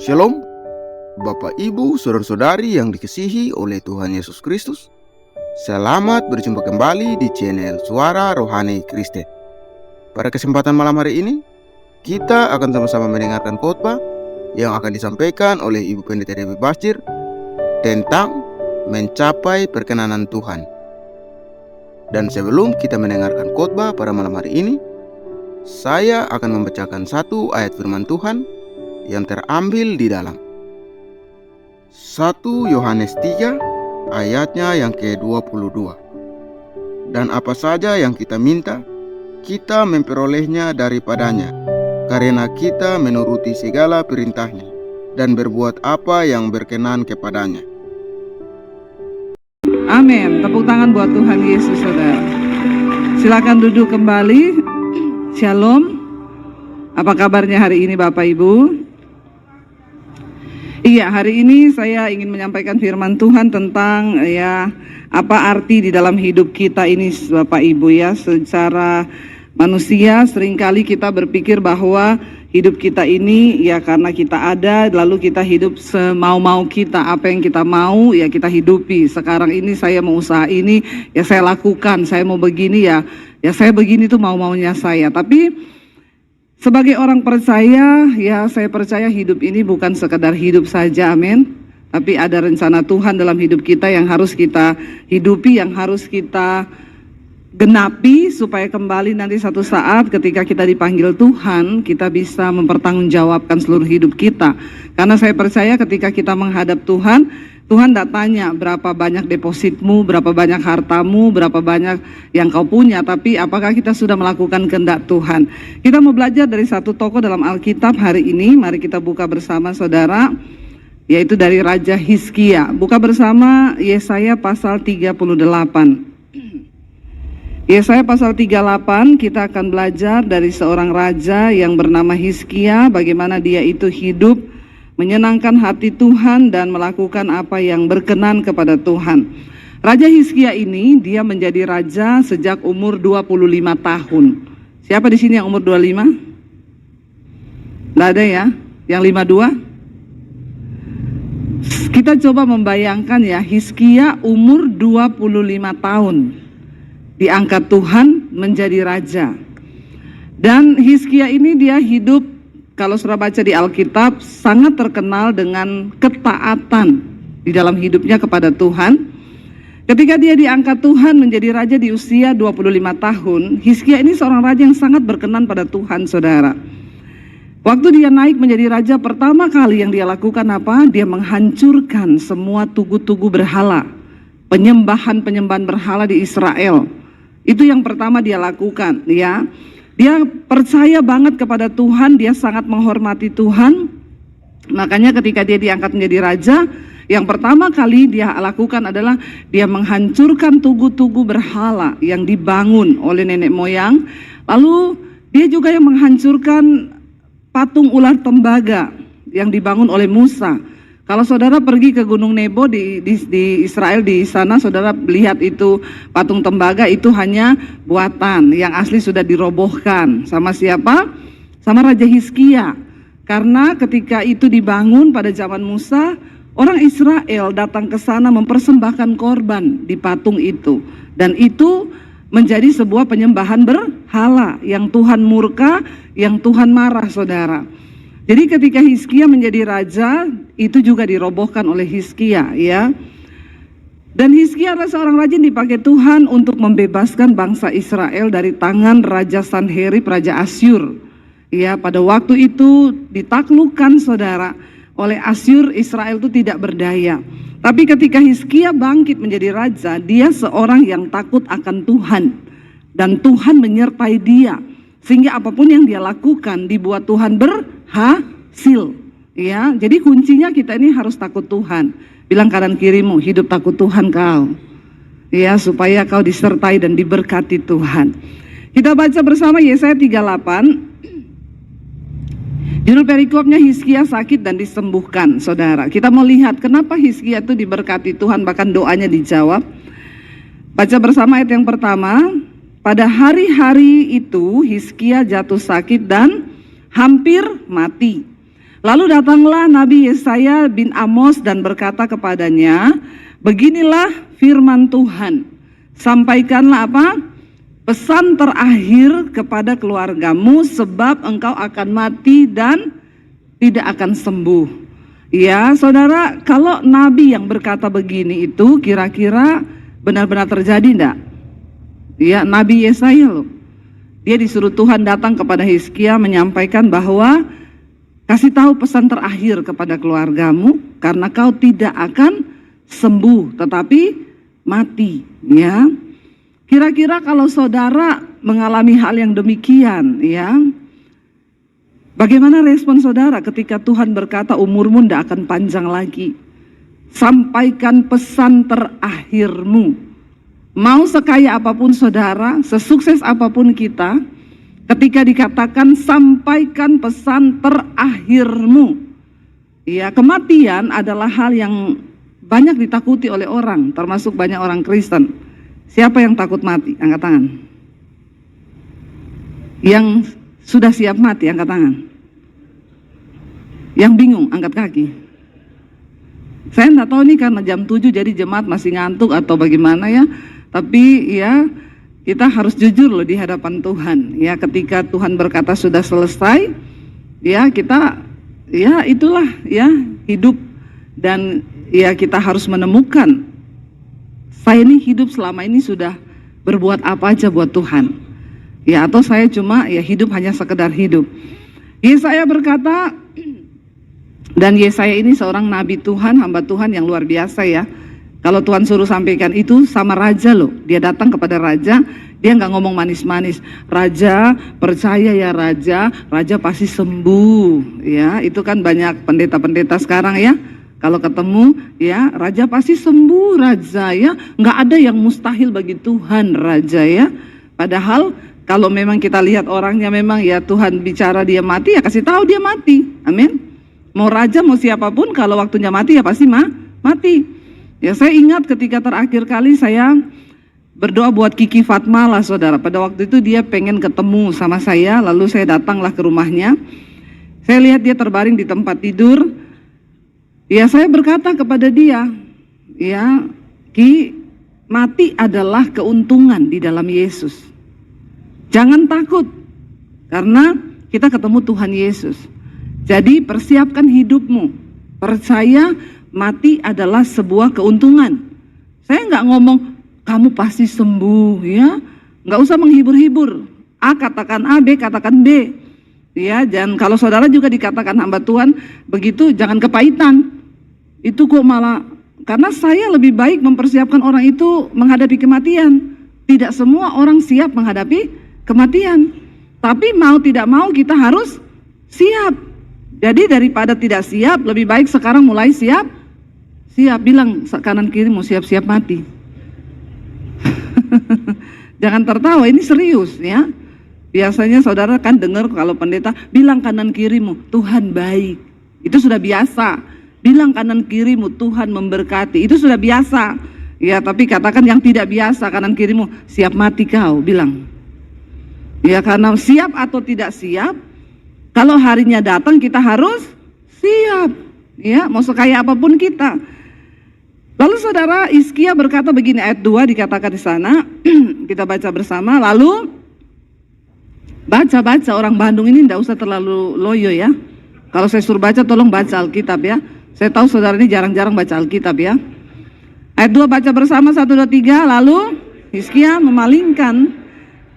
Shalom, Bapak Ibu, Saudara-saudari yang dikasihi oleh Tuhan Yesus Kristus. Selamat berjumpa kembali di channel Suara Rohani Kristen. Pada kesempatan malam hari ini, kita akan sama-sama mendengarkan khotbah yang akan disampaikan oleh Ibu Pendeta Dewi Basir tentang mencapai perkenanan Tuhan. Dan sebelum kita mendengarkan khotbah pada malam hari ini, saya akan membacakan satu ayat firman Tuhan yang terambil di dalam 1 Yohanes 3 ayatnya yang ke-22. Dan apa saja yang kita minta, kita memperolehnya daripadanya, karena kita menuruti segala perintahnya dan berbuat apa yang berkenan kepadanya. Amin. Tepuk tangan buat Tuhan Yesus, saudara. Silakan duduk kembali. Shalom. Apa kabarnya hari ini, Bapak Ibu? Iya, hari ini saya ingin menyampaikan firman Tuhan tentang apa arti di dalam hidup kita ini, Bapak Ibu ya. Secara manusia seringkali kita berpikir bahwa hidup kita ini ya karena kita ada, lalu kita hidup semau-mau kita, apa yang kita mau ya kita hidupi. Sekarang ini saya mau usaha ini ya saya lakukan, saya mau begini ya saya begini tuh mau-maunya saya. Tapi sebagai orang percaya, ya saya percaya hidup ini bukan sekedar hidup saja, amin. Tapi ada rencana Tuhan dalam hidup kita yang harus kita hidupi, yang harus kita genapi supaya kembali nanti satu saat ketika kita dipanggil Tuhan, kita bisa mempertanggungjawabkan seluruh hidup kita. Karena saya percaya ketika kita menghadap Tuhan, Tuhan tidak tanya berapa banyak depositmu, berapa banyak hartamu, berapa banyak yang kau punya, tapi apakah kita sudah melakukan kehendak Tuhan. Kita mau belajar dari satu tokoh dalam Alkitab hari ini. Mari kita buka bersama saudara, yaitu dari Raja Hizkia. Buka bersama Yesaya pasal 38. Yesaya pasal 38, kita akan belajar dari seorang raja yang bernama Hizkia, bagaimana dia itu hidup menyenangkan hati Tuhan dan melakukan apa yang berkenan kepada Tuhan. Raja Hizkia ini dia menjadi raja sejak umur 25 tahun. Siapa di sini yang umur 25? Nggak ada ya? Yang 52? Kita coba membayangkan ya, Hizkia umur 25 tahun. Diangkat Tuhan menjadi raja. Dan Hizkia ini dia hidup, kalau sudah baca di Alkitab, sangat terkenal dengan ketaatan di dalam hidupnya kepada Tuhan. Ketika dia diangkat Tuhan menjadi raja di usia 25 tahun, Hizkia ini seorang raja yang sangat berkenan pada Tuhan, saudara. Waktu dia naik menjadi raja, pertama kali yang dia lakukan apa? Dia menghancurkan semua tugu-tugu berhala, penyembahan-penyembahan berhala di Israel. Itu yang pertama dia lakukan, ya. Dia percaya banget kepada Tuhan, dia sangat menghormati Tuhan. Makanya ketika dia diangkat menjadi raja, yang pertama kali dia lakukan adalah dia menghancurkan tugu-tugu berhala yang dibangun oleh nenek moyang. Lalu dia juga yang menghancurkan patung ular tembaga yang dibangun oleh Musa. Kalau saudara pergi ke Gunung Nebo di Israel, di sana saudara lihat itu patung tembaga itu hanya buatan, yang asli sudah dirobohkan. Sama siapa? Sama Raja Hizkia. Karena ketika itu dibangun pada zaman Musa, orang Israel datang ke sana mempersembahkan korban di patung itu. Dan itu menjadi sebuah penyembahan berhala yang Tuhan murka, yang Tuhan marah, saudara. Jadi ketika Hizkia menjadi raja, itu juga dirobohkan oleh Hizkia, ya. Dan Hizkia adalah seorang raja yang dipakai Tuhan untuk membebaskan bangsa Israel dari tangan Raja Sanherib, Raja Asyur. Ya, pada waktu itu ditaklukkan, saudara, oleh Asyur. Israel itu tidak berdaya. Tapi ketika Hizkia bangkit menjadi raja, dia seorang yang takut akan Tuhan. Dan Tuhan menyertai dia. Sehingga apapun yang dia lakukan dibuat Tuhan berhasil, ya. Jadi kuncinya kita ini harus takut Tuhan. Bilang kanan kirimu, hidup takut Tuhan kau, ya, supaya kau disertai dan diberkati Tuhan. Kita baca bersama Yesaya 38. Judul perikopnya Hizkia sakit dan disembuhkan, saudara. Kita mau lihat kenapa Hizkia itu diberkati Tuhan, bahkan doanya dijawab. Baca bersama ayat yang pertama. Pada hari-hari itu Hizkia jatuh sakit dan hampir mati. Lalu datanglah Nabi Yesaya bin Amos dan berkata kepadanya, beginilah firman Tuhan, sampaikanlah apa? Pesan terakhir kepada keluargamu, sebab engkau akan mati dan tidak akan sembuh. Ya saudara, kalau Nabi yang berkata begini itu kira-kira benar-benar terjadi enggak? Ya, Nabi Yesaya loh. Dia disuruh Tuhan datang kepada Hizkia menyampaikan bahwa kasih tahu pesan terakhir kepada keluargamu, karena kau tidak akan sembuh tetapi mati. Ya, kira-kira kalau saudara mengalami hal yang demikian, ya, bagaimana respon saudara ketika Tuhan berkata umurmu tidak akan panjang lagi? Sampaikan pesan terakhirmu. Mau sekaya apapun saudara, sesukses apapun kita, ketika dikatakan sampaikan pesan terakhirmu. Ya, kematian adalah hal yang banyak ditakuti oleh orang, termasuk banyak orang Kristen. Siapa yang takut mati? Angkat tangan. Yang sudah siap mati, angkat tangan. Yang bingung, angkat kaki. Saya enggak tahu nih karena jam 7 jadi jemaat masih ngantuk atau bagaimana ya. Tapi ya, kita harus jujur loh di hadapan Tuhan. Ya, ketika Tuhan berkata sudah selesai, ya kita, ya itulah ya hidup. Dan ya kita harus menemukan, saya ini hidup selama ini sudah berbuat apa aja buat Tuhan. Ya, atau saya cuma ya hidup hanya sekedar hidup. Yesaya berkata, dan Yesaya ini seorang nabi Tuhan, hamba Tuhan yang luar biasa ya. Kalau Tuhan suruh sampaikan itu sama raja loh, dia datang kepada raja, dia nggak ngomong manis-manis. Raja, percaya ya raja, raja pasti sembuh. Ya, itu kan banyak pendeta-pendeta sekarang ya. Kalau ketemu, ya raja pasti sembuh raja ya. Nggak ada yang mustahil bagi Tuhan raja ya. Padahal kalau memang kita lihat orangnya memang ya Tuhan bicara dia mati, ya kasih tahu dia mati. Amin. Mau raja mau siapapun kalau waktunya mati ya pasti mati. Ya, saya ingat ketika terakhir kali saya berdoa buat Kiki Fatma lah saudara. Pada waktu itu dia pengen ketemu sama saya, lalu saya datanglah ke rumahnya. Saya lihat dia terbaring di tempat tidur. Ya, saya berkata kepada dia, ya Ki, mati adalah keuntungan di dalam Yesus. Jangan takut, karena kita ketemu Tuhan Yesus. Jadi persiapkan hidupmu, percaya mati adalah sebuah keuntungan. Saya nggak ngomong kamu pasti sembuh ya, nggak usah menghibur-hibur. A katakan A, B katakan B. Ya, dan kalau saudara juga dikatakan hamba Tuhan begitu, jangan kepahitan. Itu kok malah, karena saya lebih baik mempersiapkan orang itu menghadapi kematian. Tidak semua orang siap menghadapi kematian, tapi mau tidak mau kita harus siap. Jadi daripada tidak siap, lebih baik sekarang mulai siap. Bilang kanan kiri mau siap-siap mati. Jangan tertawa, ini serius ya. Biasanya saudara kan dengar kalau pendeta bilang kanan kirimu Tuhan baik, itu sudah biasa. Bilang kanan kirimu Tuhan memberkati, itu sudah biasa. Ya, tapi katakan yang tidak biasa, kanan kirimu siap mati kau, bilang. Ya, karena siap atau tidak siap, kalau harinya datang kita harus siap. Ya, mau sekaya apapun kita. Lalu saudara, Hizkia berkata begini, ayat 2 dikatakan di sana, kita baca bersama. Lalu baca orang Bandung ini tidak usah terlalu loyo ya. Kalau saya suruh baca, tolong baca Alkitab ya. Saya tahu saudara ini jarang-jarang baca Alkitab ya. Ayat 2 baca bersama, 1, 2, 3. Lalu Hizkia memalingkan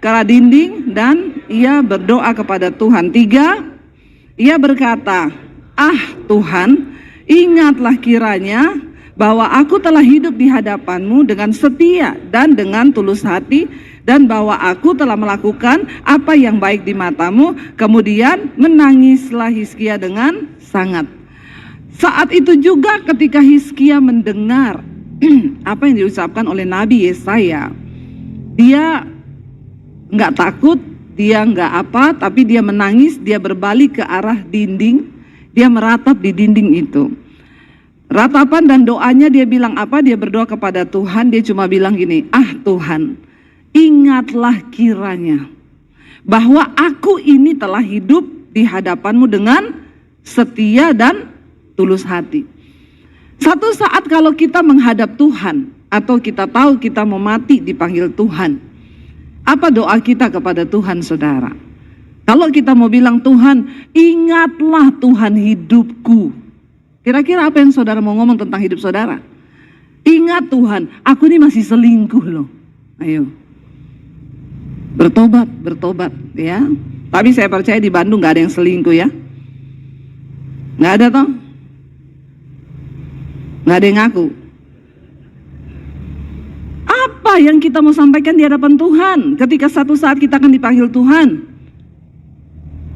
ke arah dinding dan ia berdoa kepada Tuhan. 3, ia berkata, ah Tuhan, ingatlah kiranya bahwa aku telah hidup di hadapan-Mu dengan setia dan dengan tulus hati, dan bahwa aku telah melakukan apa yang baik di mata-Mu. Kemudian menangislah Hizkia dengan sangat. Saat itu juga ketika Hizkia mendengar apa yang diucapkan oleh Nabi Yesaya, dia nggak takut, dia nggak apa, tapi dia menangis, dia berbalik ke arah dinding, dia meratap di dinding itu. Ratapan dan doanya dia bilang apa? Dia berdoa kepada Tuhan, dia cuma bilang gini, ah Tuhan, ingatlah kiranya bahwa aku ini telah hidup di hadapan-Mu dengan setia dan tulus hati. Satu saat kalau kita menghadap Tuhan, atau kita tahu kita mau mati dipanggil Tuhan, apa doa kita kepada Tuhan, saudara? Kalau kita mau bilang, Tuhan, ingatlah Tuhan hidupku. Kira-kira apa yang saudara mau ngomong tentang hidup saudara? Ingat Tuhan, aku ini masih selingkuh loh. Ayo. Bertobat ya. Tapi saya percaya di Bandung gak ada yang selingkuh ya. Gak ada toh? Gak ada yang ngaku. Apa yang kita mau sampaikan di hadapan Tuhan ketika satu saat kita akan dipanggil Tuhan?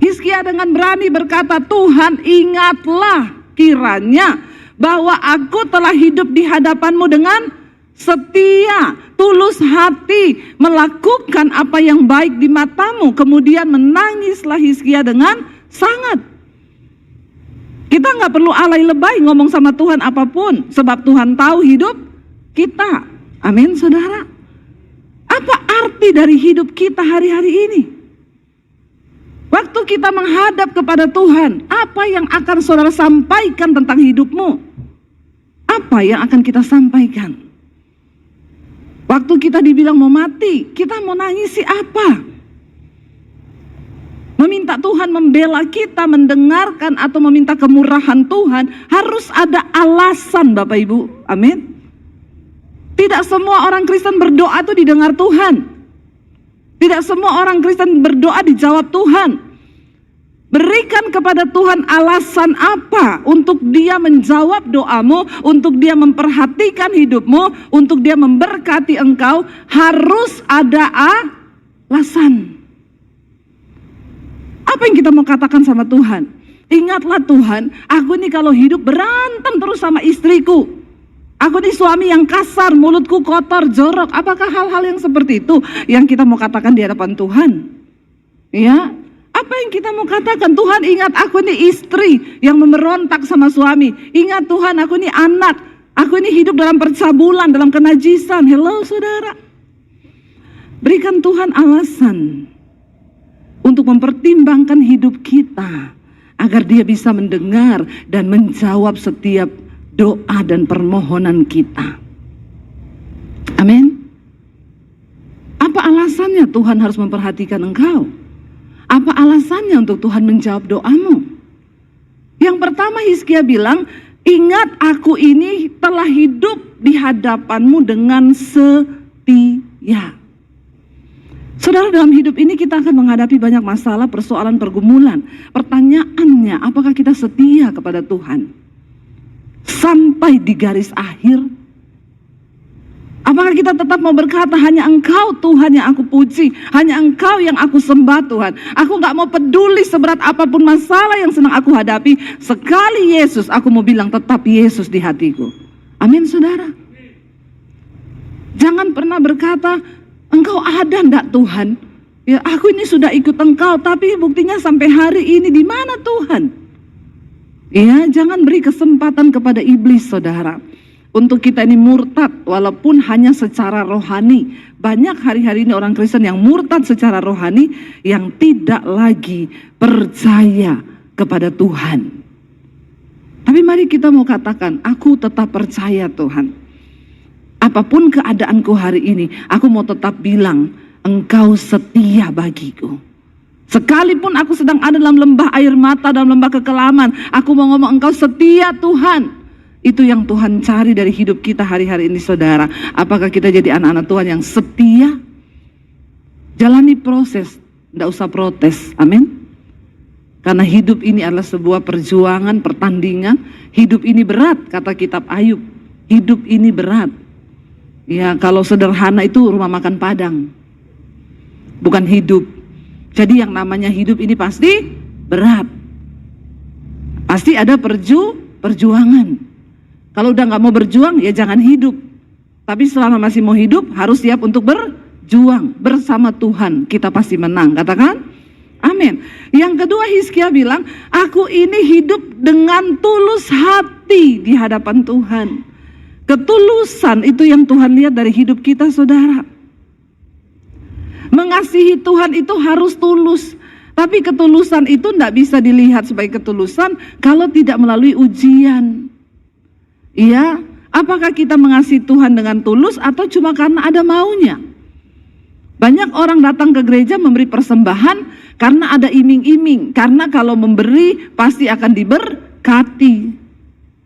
Hizkia dengan berani berkata, Tuhan, ingatlah kiranya bahwa aku telah hidup di hadapanmu dengan setia, tulus hati, melakukan apa yang baik di matamu. Kemudian menangislah Hizkia dengan sangat. Kita nggak perlu alay lebay ngomong sama Tuhan apapun, sebab Tuhan tahu hidup kita. Amin, saudara. Apa arti dari hidup kita hari-hari ini? Waktu kita menghadap kepada Tuhan, apa yang akan saudara sampaikan tentang hidupmu? Apa yang akan kita sampaikan? Waktu kita dibilang mau mati, kita mau nangisi apa? Meminta Tuhan membela kita, mendengarkan atau meminta kemurahan Tuhan, harus ada alasan, Bapak Ibu. Amin. Tidak semua orang Kristen berdoa itu didengar Tuhan. Tidak semua orang Kristen berdoa dijawab Tuhan. Berikan kepada Tuhan alasan apa untuk dia menjawab doamu, untuk dia memperhatikan hidupmu, untuk dia memberkati engkau. Harus ada alasan. Apa yang kita mau katakan sama Tuhan? Ingatlah Tuhan, aku ini kalau hidup berantem terus sama istriku. Aku ini suami yang kasar, mulutku kotor, jorok. Apakah hal-hal yang seperti itu yang kita mau katakan di hadapan Tuhan? Ya, apa yang kita mau katakan? Tuhan, ingat aku ini istri yang memberontak sama suami. Ingat Tuhan, aku ini anak. Aku ini hidup dalam percabulan, dalam kenajisan. Hello saudara. Berikan Tuhan alasan untuk mempertimbangkan hidup kita, agar dia bisa mendengar dan menjawab setiap doa dan permohonan kita. Amin. Apa alasannya Tuhan harus memperhatikan engkau? Apa alasannya untuk Tuhan menjawab doamu? Yang pertama Hizkia bilang, ingat aku ini telah hidup di hadapanmu dengan setia. Saudara, dalam hidup ini kita akan menghadapi banyak masalah, persoalan, pergumulan. Pertanyaannya, apakah kita setia kepada Tuhan sampai di garis akhir? Apakah kita tetap mau berkata, hanya Engkau Tuhan yang aku puji, hanya Engkau yang aku sembah Tuhan. Aku gak mau peduli seberat apapun masalah yang sedang aku hadapi. Sekali Yesus, aku mau bilang tetap Yesus di hatiku. Amin saudara. Jangan pernah berkata, Engkau ada ndak Tuhan? Ya, aku ini sudah ikut Engkau, tapi buktinya sampai hari ini di mana Tuhan? Ya, jangan beri kesempatan kepada iblis, saudara, untuk kita ini murtad, walaupun hanya secara rohani. Banyak hari-hari ini orang Kristen yang murtad secara rohani, yang tidak lagi percaya kepada Tuhan. Tapi mari kita mau katakan, aku tetap percaya Tuhan. Apapun keadaanku hari ini, aku mau tetap bilang, Engkau setia bagiku. Sekalipun aku sedang ada dalam lembah air mata, dalam lembah kekelaman, aku mau ngomong Engkau setia Tuhan. Itu yang Tuhan cari dari hidup kita hari-hari ini saudara. Apakah kita jadi anak-anak Tuhan yang setia? Jalani proses, tidak usah protes, amin. Karena hidup ini adalah sebuah perjuangan, pertandingan. Hidup ini berat, kata kitab Ayub. Hidup ini berat. Ya, kalau sederhana itu rumah makan Padang, bukan hidup. Jadi yang namanya hidup ini pasti berat. Pasti ada perjuangan. Kalau udah gak mau berjuang, ya jangan hidup. Tapi selama masih mau hidup, harus siap untuk berjuang. Bersama Tuhan, kita pasti menang. Katakan, amin. Yang kedua Hizkia bilang, aku ini hidup dengan tulus hati di hadapan Tuhan. Ketulusan itu yang Tuhan lihat dari hidup kita saudara. Mengasihi Tuhan itu harus tulus. Tapi ketulusan itu tidak bisa dilihat sebagai ketulusan kalau tidak melalui ujian. Iya, apakah kita mengasihi Tuhan dengan tulus atau cuma karena ada maunya? Banyak orang datang ke gereja memberi persembahan karena ada iming-iming. Karena kalau memberi pasti akan diberkati.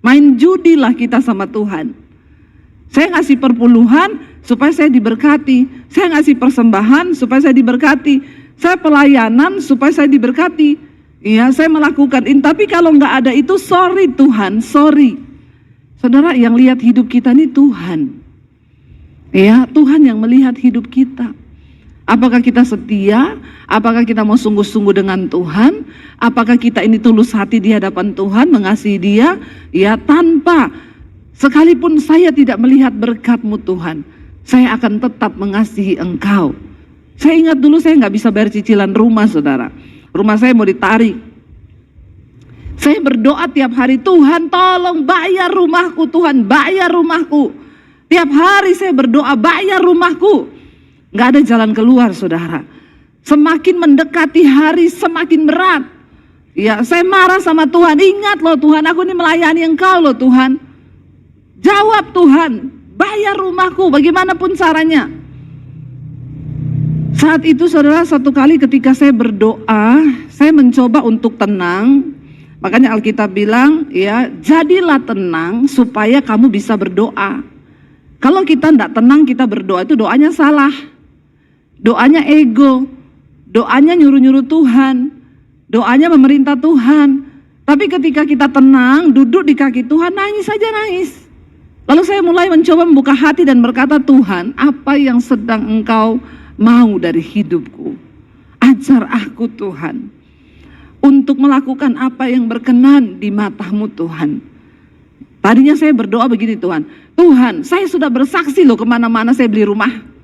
Main judilah kita sama Tuhan. Saya ngasih perpuluhan supaya saya diberkati. Saya ngasih persembahan supaya saya diberkati. Saya pelayanan supaya saya diberkati. Iya, saya melakukan ini. Tapi kalau nggak ada itu, sorry Tuhan, sorry. Saudara, yang lihat hidup kita ini Tuhan. Ya, Tuhan yang melihat hidup kita. Apakah kita setia? Apakah kita mau sungguh-sungguh dengan Tuhan? Apakah kita ini tulus hati di hadapan Tuhan, mengasihi Dia? Ya, tanpa sekalipun saya tidak melihat berkat-Mu Tuhan, saya akan tetap mengasihi Engkau. Saya ingat dulu saya nggak bisa bayar cicilan rumah, saudara. Rumah saya mau ditarik. Saya berdoa tiap hari, Tuhan tolong bayar rumahku, Tuhan bayar rumahku. Tiap hari saya berdoa, bayar rumahku. Nggak ada jalan keluar, saudara. Semakin mendekati hari semakin berat. Ya, saya marah sama Tuhan. Ingat loh Tuhan, aku ini melayani Engkau loh Tuhan. Jawab Tuhan, bayar rumahku bagaimanapun caranya. Saat itu saudara, satu kali ketika saya berdoa, saya mencoba untuk tenang. Makanya Alkitab bilang, ya, jadilah tenang supaya kamu bisa berdoa. Kalau kita tidak tenang, kita berdoa itu doanya salah. Doanya ego, doanya nyuruh-nyuruh Tuhan, doanya memerintah Tuhan. Tapi ketika kita tenang, duduk di kaki Tuhan, nangis saja nangis. Lalu saya mulai mencoba membuka hati dan berkata, Tuhan, apa yang sedang Engkau mau dari hidupku? Ajar aku Tuhan untuk melakukan apa yang berkenan di mata-Mu Tuhan. Tadinya saya berdoa begini, Tuhan, saya sudah bersaksi loh kemana-mana saya beli rumah.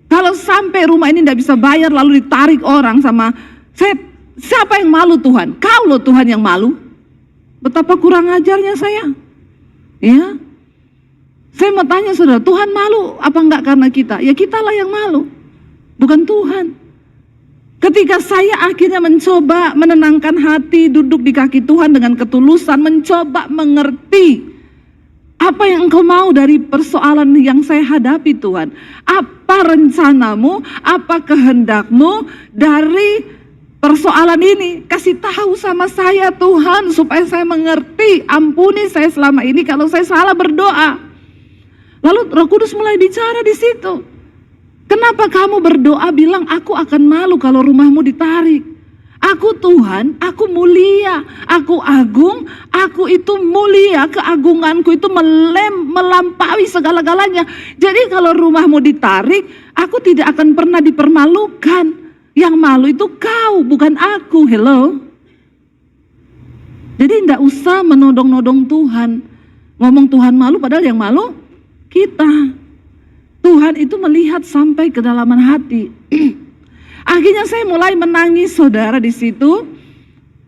Kalau sampai rumah ini tidak bisa bayar lalu ditarik orang sama saya, siapa yang malu Tuhan? Kau loh Tuhan yang malu. Betapa kurang ajarnya saya. Ya, saya mau tanya saudara, Tuhan malu apa enggak karena kita? Ya kitalah yang malu, bukan Tuhan. Ketika saya akhirnya mencoba menenangkan hati, duduk di kaki Tuhan dengan ketulusan, mencoba mengerti apa yang Engkau mau dari persoalan yang saya hadapi Tuhan. Apa rencana-Mu, apa kehendak-Mu dari persoalan ini? Kasih tahu sama saya Tuhan supaya saya mengerti. Ampuni saya selama ini kalau saya salah berdoa. Lalu Roh Kudus mulai bicara di situ. Kenapa kamu berdoa bilang aku akan malu kalau rumahmu ditarik? Aku Tuhan, aku mulia, aku agung, aku itu mulia, keagunganku itu melampaui segala-galanya. Jadi kalau rumahmu ditarik, aku tidak akan pernah dipermalukan. Yang malu itu kau, bukan aku. Hello. Jadi tidak usah menodong-nodong Tuhan. Ngomong Tuhan malu padahal yang malu kita. Tuhan itu melihat sampai kedalaman hati. Akhirnya saya mulai menangis saudara di situ.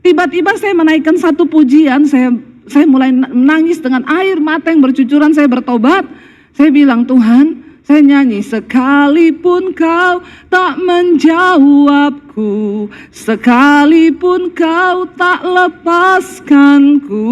Tiba-tiba saya menaikkan satu pujian, saya mulai menangis dengan air mata yang bercucuran, saya bertobat. Saya bilang, Tuhan, saya nyanyi, sekalipun Kau tak menjawabku, sekalipun Kau tak lepaskanku,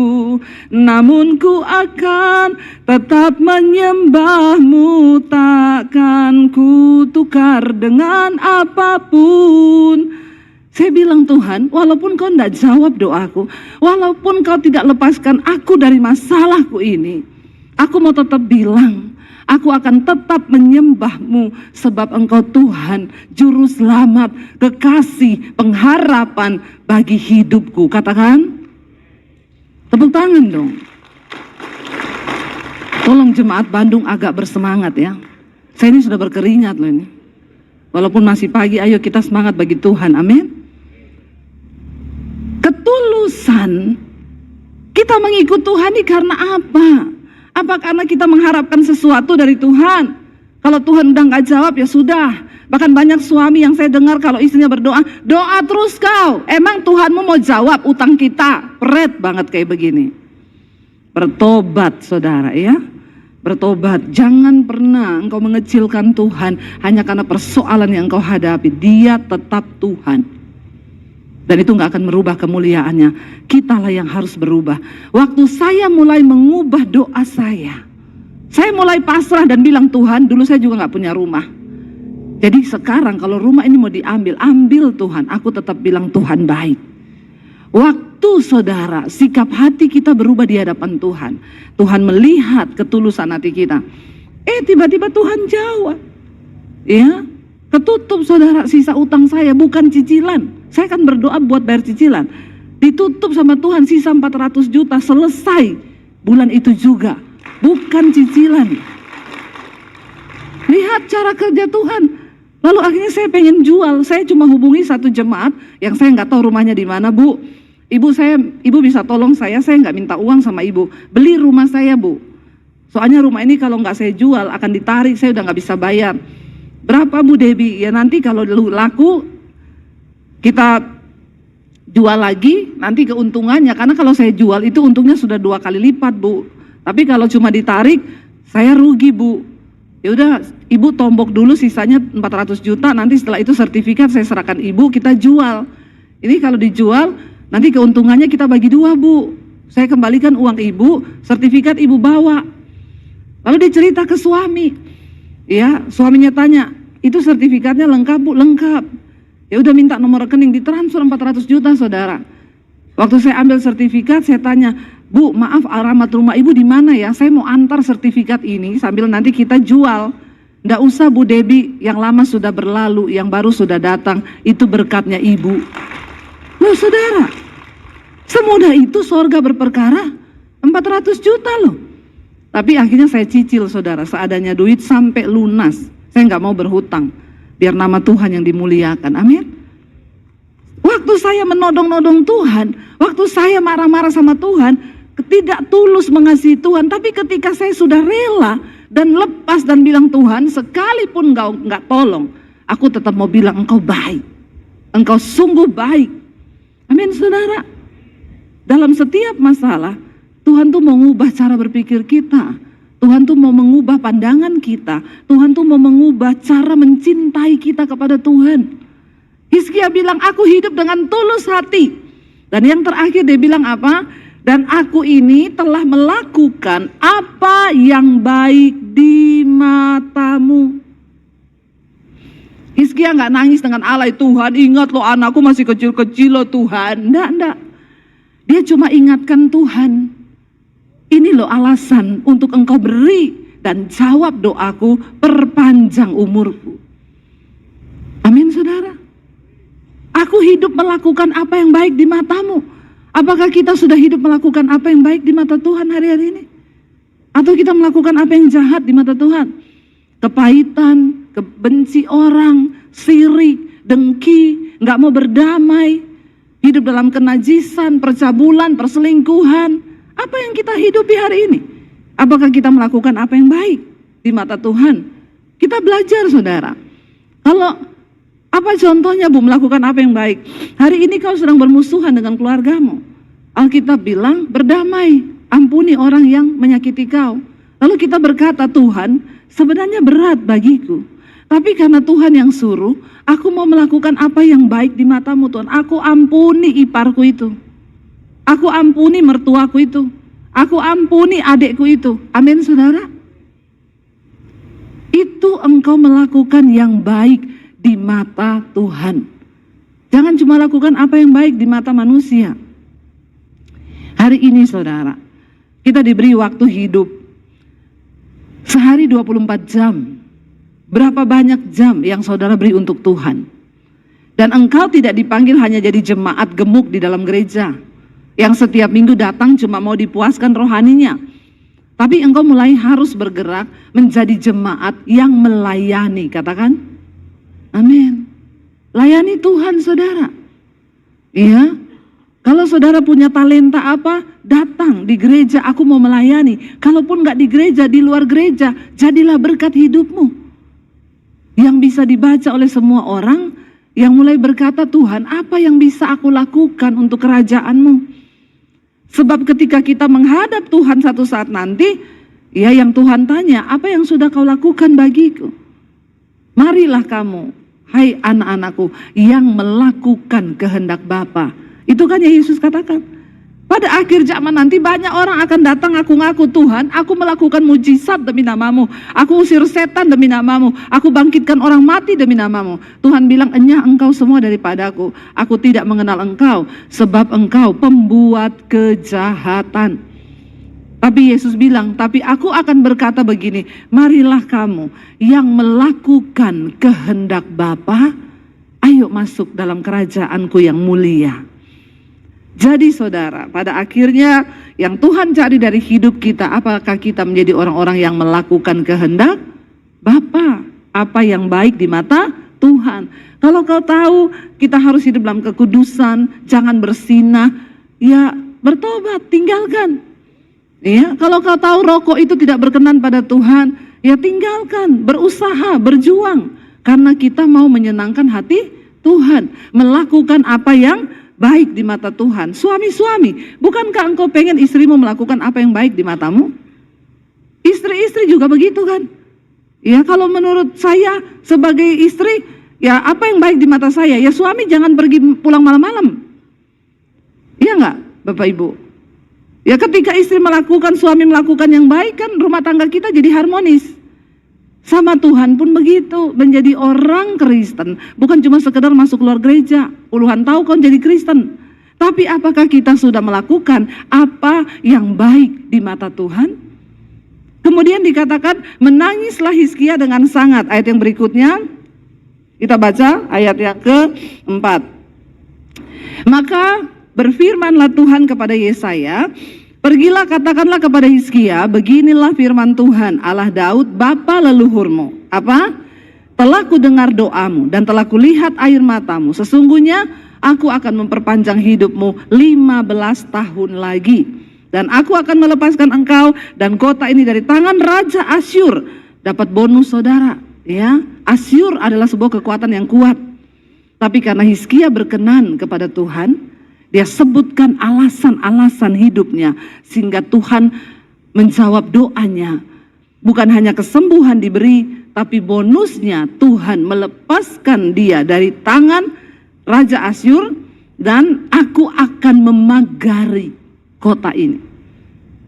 namun ku akan tetap menyembah-Mu, takkan ku tukar dengan apapun. Saya bilang, Tuhan, walaupun Kau tidak jawab doaku, walaupun Kau tidak lepaskan aku dari masalahku ini, aku mau tetap bilang, aku akan tetap menyembah-Mu sebab Engkau Tuhan, Juru Selamat, kekasih, pengharapan bagi hidupku. Katakan, tepuk tangan dong. Tolong jemaat Bandung agak bersemangat ya. Saya ini sudah berkeringat loh ini. Walaupun masih pagi, ayo kita semangat bagi Tuhan, amin. Ketulusan kita mengikut Tuhan ini karena apa? Apa karena kita mengharapkan sesuatu dari Tuhan? Kalau Tuhan udah gak jawab ya sudah. Bahkan banyak suami yang saya dengar kalau istrinya berdoa, doa terus kau, emang Tuhanmu mau jawab utang kita? Peret banget kayak begini. Bertobat saudara ya, bertobat. Jangan pernah engkau mengecilkan Tuhan hanya karena persoalan yang engkau hadapi. Dia tetap Tuhan. Dan itu nggak akan merubah kemuliaannya. Kitalah yang harus berubah. Waktu saya mulai mengubah doa saya mulai pasrah dan bilang, Tuhan, dulu saya juga nggak punya rumah. Jadi sekarang kalau rumah ini mau diambil, ambil Tuhan. Aku tetap bilang Tuhan baik. Waktu saudara sikap hati kita berubah di hadapan Tuhan, Tuhan melihat ketulusan hati kita. Tiba-tiba Tuhan jawab. Ya, ketutup saudara sisa utang saya, bukan cicilan. Saya kan berdoa buat bayar cicilan. Ditutup sama Tuhan sisa 400 juta, selesai bulan itu juga. Bukan cicilan. Lihat cara kerja Tuhan. Lalu akhirnya saya pengen jual. Saya cuma hubungi satu jemaat yang saya nggak tahu rumahnya di mana. Bu, ibu bisa tolong saya nggak minta uang sama ibu. Beli rumah saya, Bu. Soalnya rumah ini kalau nggak saya jual akan ditarik, saya udah nggak bisa bayar. Berapa, Bu Debbie? Ya nanti kalau laku kita jual lagi, nanti keuntungannya. Karena kalau saya jual itu untungnya sudah 2 kali lipat, Bu. Tapi kalau cuma ditarik, saya rugi, Bu. Ya udah, ibu tombok dulu sisanya 400 juta, nanti setelah itu sertifikat saya serahkan ibu, kita jual. Ini kalau dijual, nanti keuntungannya kita bagi 2, Bu. Saya kembalikan uang ibu, sertifikat ibu bawa. Lalu dia cerita ke suami. Ya, suaminya tanya, itu sertifikatnya lengkap, Bu? Lengkap. Ya udah, minta nomor rekening, ditransfer 400 juta, saudara. Waktu saya ambil sertifikat, saya tanya, Bu, maaf, alamat rumah ibu di mana ya? Saya mau antar sertifikat ini sambil nanti kita jual. Nggak usah, Bu Debbie, yang lama sudah berlalu, yang baru sudah datang, itu berkatnya ibu. Loh saudara, semudah itu sorga berperkara, 400 juta loh. Tapi akhirnya saya cicil, saudara, seadanya duit sampai lunas. Saya nggak mau berhutang, biar nama Tuhan yang dimuliakan, amin. Waktu saya menodong-nodong Tuhan, waktu saya marah-marah sama Tuhan, tidak tulus mengasihi Tuhan, tapi ketika saya sudah rela dan lepas dan bilang, Tuhan, sekalipun engkau nggak tolong, aku tetap mau bilang engkau baik, engkau sungguh baik, amin saudara. Dalam setiap masalah, Tuhan tuh mau mengubah cara berpikir kita, Tuhan tuh mau mengubah pandangan kita, Tuhan tuh mau mengubah cara mencintai kita kepada Tuhan. Hizkia bilang, aku hidup dengan tulus hati. Dan yang terakhir dia bilang apa? Dan aku ini telah melakukan apa yang baik di matamu. Hizkia nggak nangis dengan alay, Tuhan ingat loh anakku masih kecil-kecil loh Tuhan. Enggak. Dia cuma ingatkan Tuhan, ini loh alasan untuk engkau beri dan jawab doaku, perpanjang umurku. Amin saudara. Aku hidup melakukan apa yang baik di matamu. Apakah kita sudah hidup melakukan apa yang baik di mata Tuhan hari-hari ini? Atau kita melakukan apa yang jahat di mata Tuhan? Kepahitan, kebenci orang, sirik, dengki, nggak mau berdamai, hidup dalam kenajisan, percabulan, perselingkuhan. Apa yang kita hidupi hari ini? Apakah kita melakukan apa yang baik di mata Tuhan? Kita belajar saudara. Kalau apa contohnya, Bu, melakukan apa yang baik? Hari ini kau sedang bermusuhan dengan keluargamu. Alkitab bilang berdamai, ampuni orang yang menyakiti kau. Lalu kita berkata, Tuhan sebenarnya berat bagiku, tapi karena Tuhan yang suruh, aku mau melakukan apa yang baik di matamu Tuhan. Aku ampuni iparku itu, aku ampuni mertuaku itu, aku ampuni adikku itu. Amin saudara. Itu engkau melakukan yang baik di mata Tuhan. Jangan cuma lakukan apa yang baik di mata manusia. Hari ini saudara, kita diberi waktu hidup sehari 24 jam. Berapa banyak jam yang saudara beri untuk Tuhan? Dan engkau tidak dipanggil hanya jadi jemaat gemuk di dalam gereja yang setiap minggu datang cuma mau dipuaskan rohaninya. Tapi engkau mulai harus bergerak menjadi jemaat yang melayani, katakan amin. Layani Tuhan saudara. Iya. Kalau saudara punya talenta apa, datang di gereja, aku mau melayani. Kalaupun nggak di gereja, di luar gereja, jadilah berkat hidupmu yang bisa dibaca oleh semua orang, yang mulai berkata, Tuhan apa yang bisa aku lakukan untuk kerajaan-Mu? Sebab ketika kita menghadap Tuhan satu saat nanti, ya yang Tuhan tanya, apa yang sudah kau lakukan bagiku? Marilah kamu, hai anak-anakku yang melakukan kehendak Bapa. Itu kan yang Yesus katakan. Pada akhir zaman nanti banyak orang akan datang ngaku-ngaku, Tuhan, aku melakukan mujizat demi namamu, aku usir setan demi namamu, aku bangkitkan orang mati demi namamu. Tuhan bilang, enyah engkau semua daripadaku, aku tidak mengenal engkau, sebab engkau pembuat kejahatan. Tapi Yesus bilang, tapi aku akan berkata begini, marilah kamu yang melakukan kehendak Bapa, ayo masuk dalam kerajaanku yang mulia. Jadi saudara, pada akhirnya yang Tuhan cari dari hidup kita, apakah kita menjadi orang-orang yang melakukan kehendak Bapa, apa yang baik di mata Tuhan. Kalau kau tahu kita harus hidup dalam kekudusan, jangan bersinah, ya bertobat, tinggalkan. Ya, kalau kau tahu rokok itu tidak berkenan pada Tuhan, ya tinggalkan, berusaha, berjuang, karena kita mau menyenangkan hati Tuhan, melakukan apa yang baik di mata Tuhan. Suami-suami, bukankah engkau pengen istrimu melakukan apa yang baik di matamu? Istri-istri juga begitu kan? Ya, kalau menurut saya sebagai istri, ya apa yang baik di mata saya? Ya suami jangan pergi pulang malam-malam. Iya enggak, Bapak Ibu? Ya ketika istri melakukan, suami melakukan yang baik, kan rumah tangga kita jadi harmonis. Sama Tuhan pun begitu, menjadi orang Kristen bukan cuma sekedar masuk keluar gereja, puluhan tahun kau jadi Kristen, tapi apakah kita sudah melakukan apa yang baik di mata Tuhan? Kemudian dikatakan menangislah Hizkia dengan sangat. Ayat yang berikutnya kita baca, ayat yang keempat. Maka berfirmanlah Tuhan kepada Yesaya, pergilah katakanlah kepada Hizkia, beginilah firman Tuhan Allah Daud bapa leluhurmu. Apa? Telah kudengar doamu dan telah kulihat air matamu. Sesungguhnya aku akan memperpanjang hidupmu 15 tahun lagi. Dan aku akan melepaskan engkau dan kota ini dari tangan Raja Asyur. Dapat bonus saudara, ya. Asyur adalah sebuah kekuatan yang kuat. Tapi karena Hizkia berkenan kepada Tuhan, dia sebutkan alasan-alasan hidupnya sehingga Tuhan menjawab doanya. Bukan hanya kesembuhan diberi, tapi bonusnya Tuhan melepaskan dia dari tangan Raja Asyur dan aku akan memagari kota ini.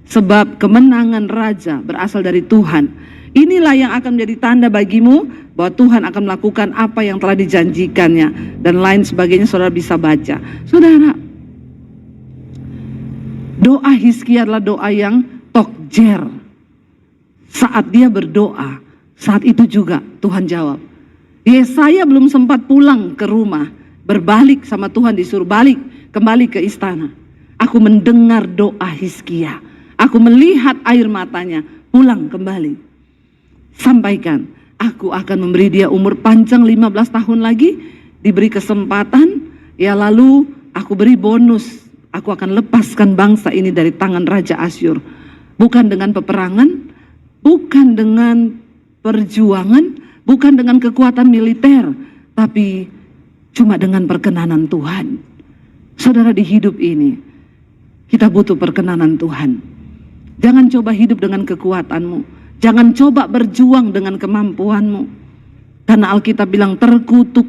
Sebab kemenangan raja berasal dari Tuhan. Inilah yang akan menjadi tanda bagimu bahwa Tuhan akan melakukan apa yang telah dijanjikannya dan lain sebagainya. Saudara bisa baca. Saudara, doa Hizkia adalah doa yang tokjer. Saat dia berdoa, saat itu juga Tuhan jawab. Yesaya belum sempat pulang ke rumah, berbalik sama Tuhan, disuruh balik kembali ke istana. Aku mendengar doa Hizkia, aku melihat air matanya, pulang kembali. Sampaikan, aku akan memberi dia umur panjang 15 tahun lagi, diberi kesempatan, ya lalu aku beri bonus. Aku akan lepaskan bangsa ini dari tangan Raja Asyur. Bukan dengan peperangan, bukan dengan perjuangan, bukan dengan kekuatan militer, tapi cuma dengan perkenanan Tuhan. Saudara, di hidup ini, kita butuh perkenanan Tuhan. Jangan coba hidup dengan kekuatanmu. Jangan coba berjuang dengan kemampuanmu. Karena Alkitab bilang terkutuk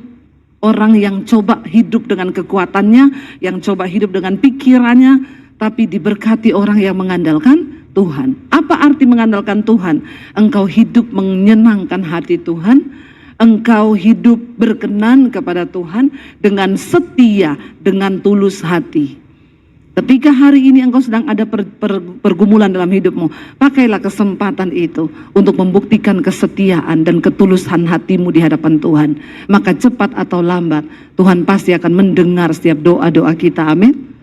orang yang coba hidup dengan kekuatannya, yang coba hidup dengan pikirannya, tapi diberkati orang yang mengandalkan Tuhan. Apa arti mengandalkan Tuhan? Engkau hidup menyenangkan hati Tuhan, engkau hidup berkenan kepada Tuhan dengan setia, dengan tulus hati. Ketika hari ini engkau sedang ada pergumulan dalam hidupmu, pakailah kesempatan itu untuk membuktikan kesetiaan dan ketulusan hatimu di hadapan Tuhan. Maka cepat atau lambat, Tuhan pasti akan mendengar setiap doa-doa kita. Amin.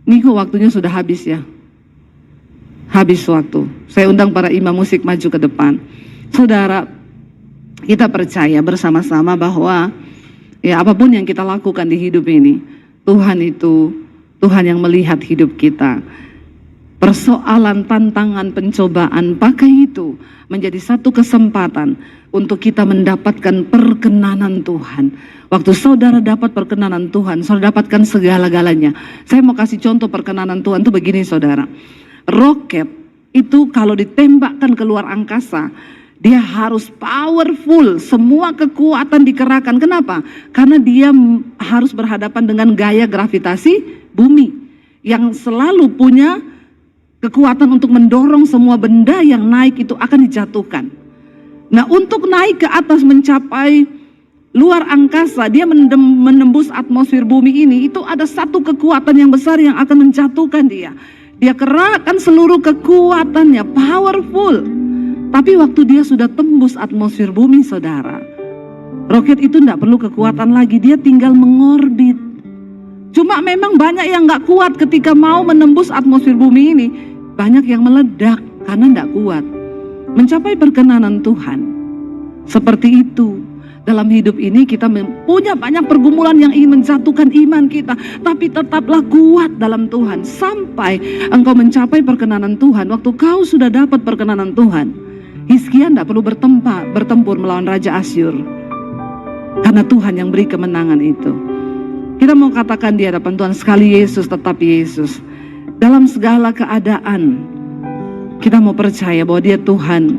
Niko, waktunya sudah habis ya. Habis waktu. Saya undang para imam musik maju ke depan. Saudara, kita percaya bersama-sama bahwa ya apapun yang kita lakukan di hidup ini, Tuhan yang melihat hidup kita. Persoalan, tantangan, pencobaan, pakai itu menjadi satu kesempatan untuk kita mendapatkan perkenanan Tuhan. Waktu saudara dapat perkenanan Tuhan, saudara dapatkan segala-galanya. Saya mau kasih contoh perkenanan Tuhan itu begini saudara. Roket itu kalau ditembakkan keluar angkasa, Dia harus powerful, semua kekuatan dikerahkan. Kenapa? Karena dia harus berhadapan dengan gaya gravitasi bumi yang selalu punya kekuatan untuk mendorong semua benda yang naik itu akan dijatuhkan. Nah, untuk naik ke atas mencapai luar angkasa, dia menembus atmosfer bumi ini, itu ada satu kekuatan yang besar yang akan menjatuhkan dia. Dia kerahkan seluruh kekuatannya, powerful. Tapi waktu dia sudah tembus atmosfer bumi, saudara, roket itu tidak perlu kekuatan lagi, dia tinggal mengorbit. Cuma memang banyak yang nggak kuat ketika mau menembus atmosfer bumi ini. Banyak yang meledak karena tidak kuat. Mencapai perkenanan Tuhan. Seperti itu. Dalam hidup ini kita punya banyak pergumulan yang ingin menjatuhkan iman kita. Tapi tetaplah kuat dalam Tuhan. Sampai engkau mencapai perkenanan Tuhan. Waktu kau sudah dapat perkenanan Tuhan, Hizkia tidak perlu bertempur melawan Raja Asyur. Karena Tuhan yang beri kemenangan itu. Kita mau katakan di hadapan Tuhan, sekali Yesus tetap Yesus. Dalam segala keadaan, kita mau percaya bahwa Dia Tuhan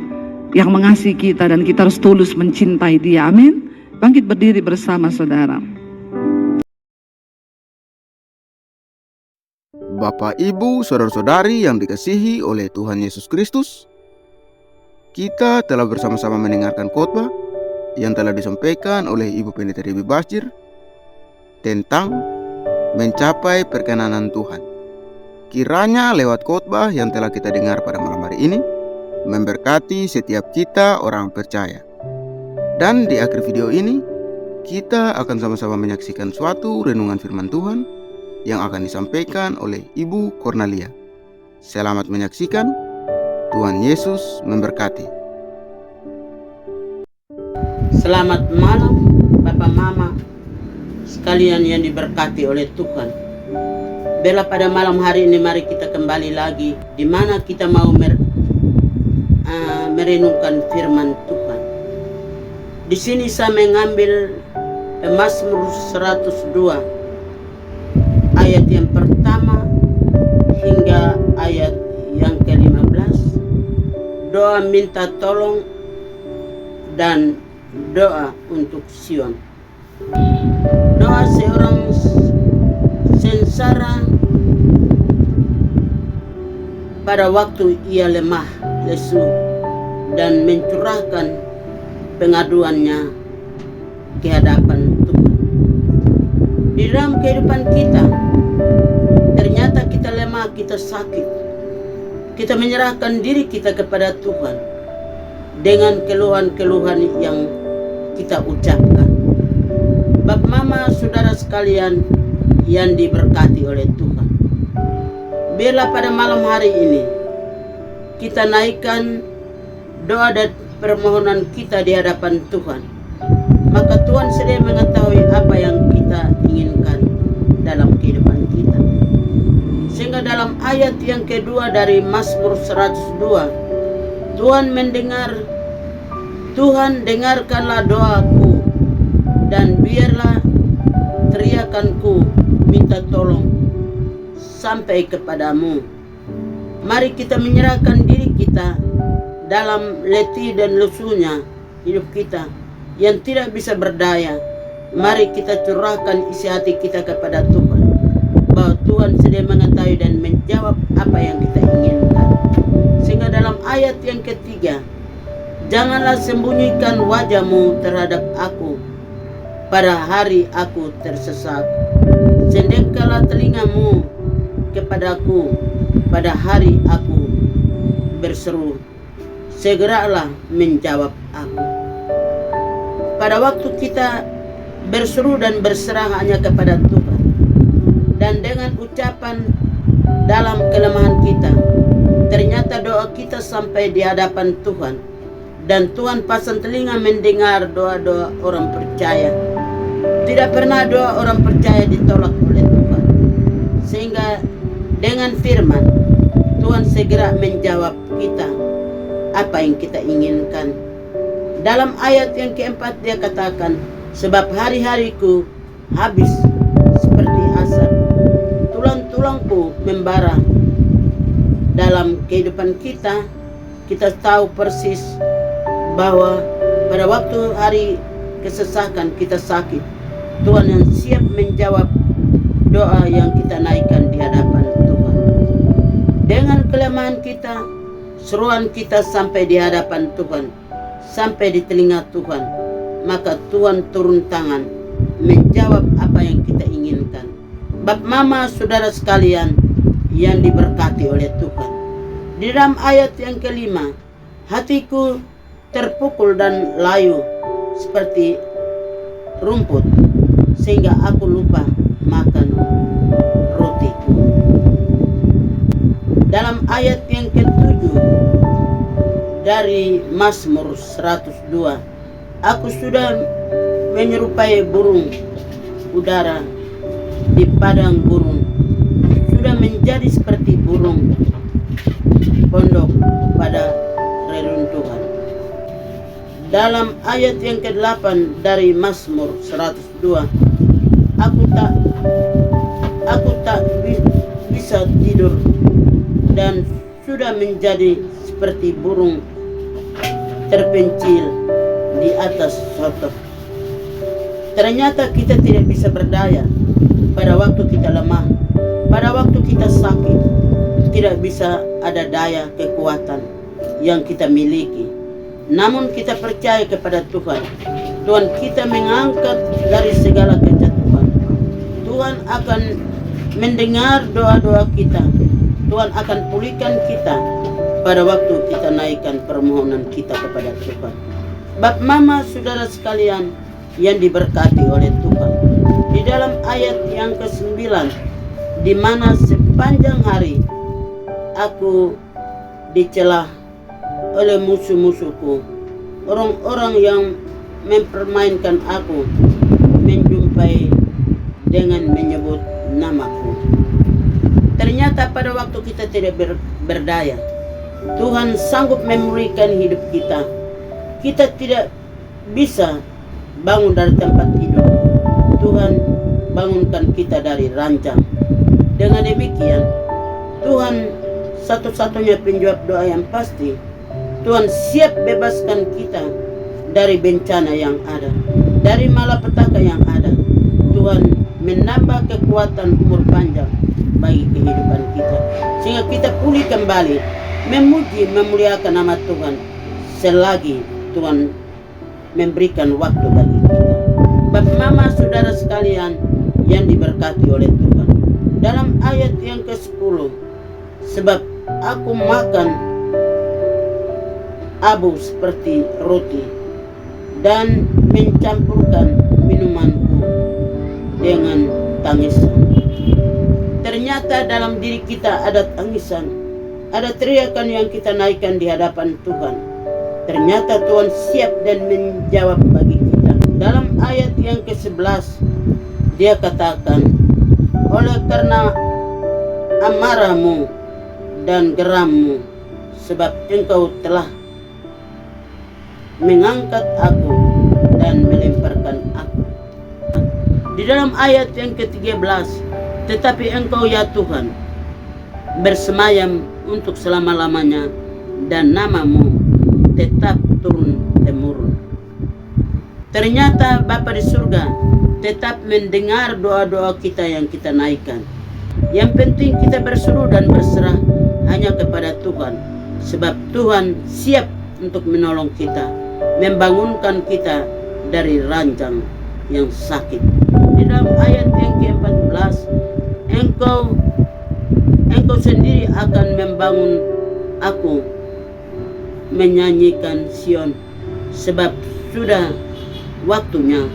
yang mengasihi kita dan kita harus tulus mencintai Dia. Amin. Bangkit berdiri bersama saudara. Bapak, Ibu, saudara-saudari yang dikasihi oleh Tuhan Yesus Kristus, kita telah bersama-sama mendengarkan khotbah yang telah disampaikan oleh Ibu Pendeta Debbie Basjir tentang mencapai perkenanan Tuhan. Kiranya lewat khotbah yang telah kita dengar pada malam hari ini memberkati setiap kita orang percaya. Dan di akhir video ini kita akan sama-sama menyaksikan suatu renungan firman Tuhan yang akan disampaikan oleh Ibu Cornelia. Selamat menyaksikan. Tuhan Yesus memberkati. Selamat malam Bapak Mama sekalian yang diberkati oleh Tuhan. Bela pada malam hari ini mari kita kembali lagi di mana kita mau merenungkan firman Tuhan. Di sini saya mengambil Mazmur 102 ayat yang pertama hingga ayat yang ke-15. Doa minta tolong dan doa untuk Sion. Doa seorang sengsara pada waktu ia lemah, lesu, dan mencurahkan pengaduannya ke hadapan Tuhan. Di dalam kehidupan kita, ternyata kita lemah, kita sakit. Kita menyerahkan diri kita kepada Tuhan dengan keluhan-keluhan yang kita ucapkan. Bapak, Mama, saudara sekalian yang diberkati oleh Tuhan, biarlah pada malam hari ini kita naikkan doa dan permohonan kita di hadapan Tuhan. Maka Tuhan sudah mengetahui apa yang kita inginkan dalam kehidupan kita. Sehingga dalam ayat yang kedua dari Mazmur 102, Tuhan dengarkanlah doaku dan biarlah teriakanku minta tolong sampai kepadamu. Mari kita menyerahkan diri kita dalam letih dan lesunya hidup kita yang tidak bisa berdaya. Mari kita curahkan isi hati kita kepada Tuhan, bahwa Tuhan sudah mengetahui dan menjawab apa yang kita inginkan. Sehingga dalam ayat yang ketiga, janganlah sembunyikan wajahmu terhadap aku pada hari aku tersesat. Sendengkalah telingamu kepadaku pada hari aku berseru. Segeralah menjawab aku. Pada waktu kita berseru dan berserah hanya kepada Tuhan, dan dengan ucapan dalam kelemahan kita, ternyata doa kita sampai di hadapan Tuhan, dan Tuhan pasang telinga mendengar doa-doa orang percaya. Tidak pernah doa orang percaya ditolak oleh Tuhan. Sehingga dengan firman Tuhan segera menjawab kita apa yang kita inginkan. Dalam ayat yang keempat dia katakan, sebab hari-hariku habis seperti asap, tulang-tulangku membara. Dalam kehidupan kita, kita tahu persis bahwa pada waktu hari kesesakan kita sakit, Tuhan yang siap menjawab doa yang kita naikkan di hadapan Tuhan. Dengan kelemahan kita, seruan kita sampai di hadapan Tuhan, sampai di telinga Tuhan, maka Tuhan turun tangan menjawab apa yang kita inginkan. Bap mama saudara sekalian yang diberkati oleh Tuhan, di dalam ayat yang kelima, hatiku terpukul dan layu seperti rumput, sehingga aku lupa makan rotiku. Dalam ayat yang ketujuh dari Mazmur 102, aku sudah menyerupai burung udara di padang gurun, sudah menjadi seperti burung pondok pada reruntuhan. Dalam ayat yang ke-8 dari Mazmur 102, aku tak bisa tidur dan sudah menjadi seperti burung terpencil di atas sotok. Ternyata kita tidak bisa berdaya pada waktu kita lemah, pada waktu kita sakit. Tidak bisa ada daya kekuatan yang kita miliki. Namun kita percaya kepada Tuhan. Tuhan kita mengangkat dari segala kejatuhan. Tuhan akan mendengar doa-doa kita. Tuhan akan pulihkan kita pada waktu kita naikkan permohonan kita kepada Tuhan. Bap mama saudara sekalian yang diberkati oleh Tuhan, di dalam ayat yang ke-9, di mana sepanjang hari aku dicela oleh musuh-musuhku, orang-orang yang mempermainkan aku, menjumpai dengan menyebut namaku. Ternyata pada waktu kita tidak berdaya, Tuhan sanggup memulihkan hidup kita. Kita tidak bisa bangun dari tempat tidur, Tuhan bangunkan kita dari ranjang. Dengan demikian, Tuhan satu-satunya penjawab doa yang pasti. Tuhan siap bebaskan kita dari bencana yang ada, dari malapetaka yang ada. Tuhan menambah kekuatan umur panjang bagi kehidupan kita, sehingga kita pulih kembali, memuji, memuliakan nama Tuhan selagi Tuhan memberikan waktu bagi kita. Bap mama saudara sekalian yang diberkati oleh Tuhan, dalam ayat yang ke-10, sebab aku makan abu seperti roti dan mencampurkan minumanku dengan tangisan. Ternyata dalam diri kita ada tangisan, ada teriakan yang kita naikkan di hadapan Tuhan. Ternyata Tuhan siap dan menjawab bagi kita. Dalam ayat yang ke-11, dia katakan, oleh karena amarahmu dan gerammu, sebab engkau telah mengangkat aku dan melemparkan aku. Di dalam ayat yang ke-13, tetapi engkau ya Tuhan bersemayam untuk selama-lamanya, dan namamu tetap turun-temurun. Ternyata Bapa di surga tetap mendengar doa-doa kita yang kita naikkan. Yang penting kita berseru dan berserah hanya kepada Tuhan, sebab Tuhan siap untuk menolong kita, membangunkan kita dari ranjang yang sakit. Di dalam ayat yang ke-14, engkau sendiri akan membangun aku, menyanyikan Sion, sebab sudah waktunya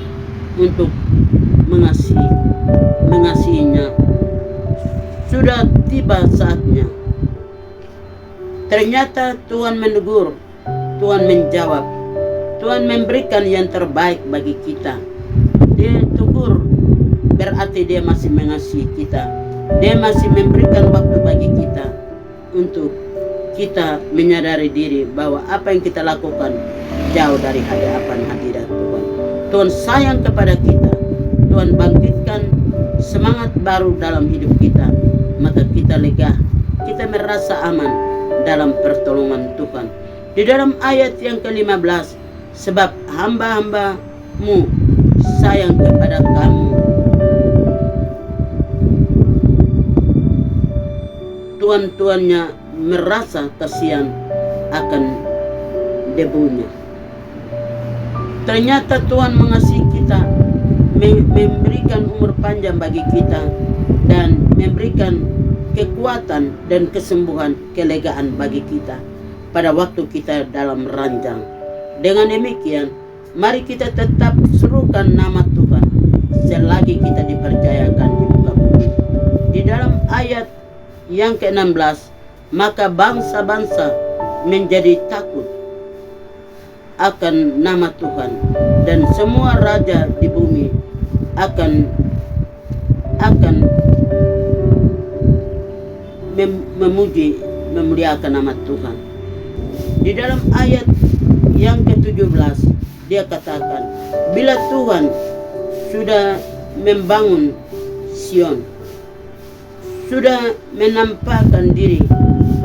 untuk mengasihinya, sudah tiba saatnya. Ternyata Tuhan menegur, Tuhan menjawab, Tuhan memberikan yang terbaik bagi kita. Dia tegur, berarti dia masih mengasihi kita. Dia masih memberikan waktu bagi kita untuk kita menyadari diri bahwa apa yang kita lakukan jauh dari hadapan hadirat Tuhan. Tuhan sayang kepada kita. Tuhan bangkitkan semangat baru dalam hidup kita. Maka kita lega, kita merasa aman dalam pertolongan Tuhan. Di dalam ayat yang ke-15, sebab hamba-hambamu sayang kepada kamu. Tuan-tuannya merasa kasihan akan debunya. Ternyata Tuhan mengasihi kita, memberikan umur panjang bagi kita, dan memberikan kekuatan dan kesembuhan, kelegaan bagi kita pada waktu kita dalam ranjang. Dengan demikian, mari kita tetap serukan nama Tuhan selagi kita dipercayakan di muka bumi. Di dalam ayat yang ke-16, maka bangsa-bangsa menjadi takut akan nama Tuhan, dan semua raja di bumi akan memuji, memuliakan nama Tuhan. Di dalam ayat yang ke-17 dia katakan, bila Tuhan sudah membangun Sion, sudah menampakkan diri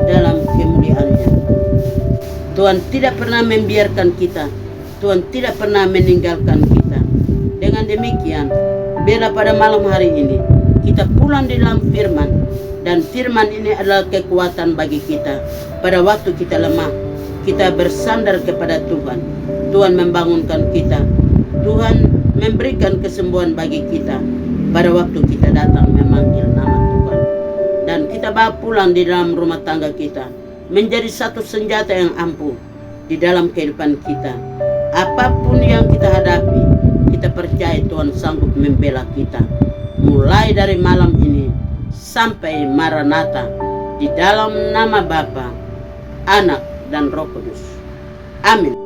dalam kemuliaannya, Tuhan tidak pernah membiarkan kita, Tuhan tidak pernah meninggalkan kita. Dengan demikian, bila pada malam hari ini kita pulang di dalam firman, dan firman ini adalah kekuatan bagi kita pada waktu kita lemah, kita bersandar kepada Tuhan. Tuhan membangunkan kita, Tuhan memberikan kesembuhan bagi kita pada waktu kita datang memanggil nama Tuhan. Dan kita bawa pulang di dalam rumah tangga kita menjadi satu senjata yang ampuh di dalam kehidupan kita. Apapun yang kita hadapi, kita percaya Tuhan sanggup membela kita, mulai dari malam ini sampai Maranatha, di dalam nama Bapa, Anak, dan Roh Kudus. Amin.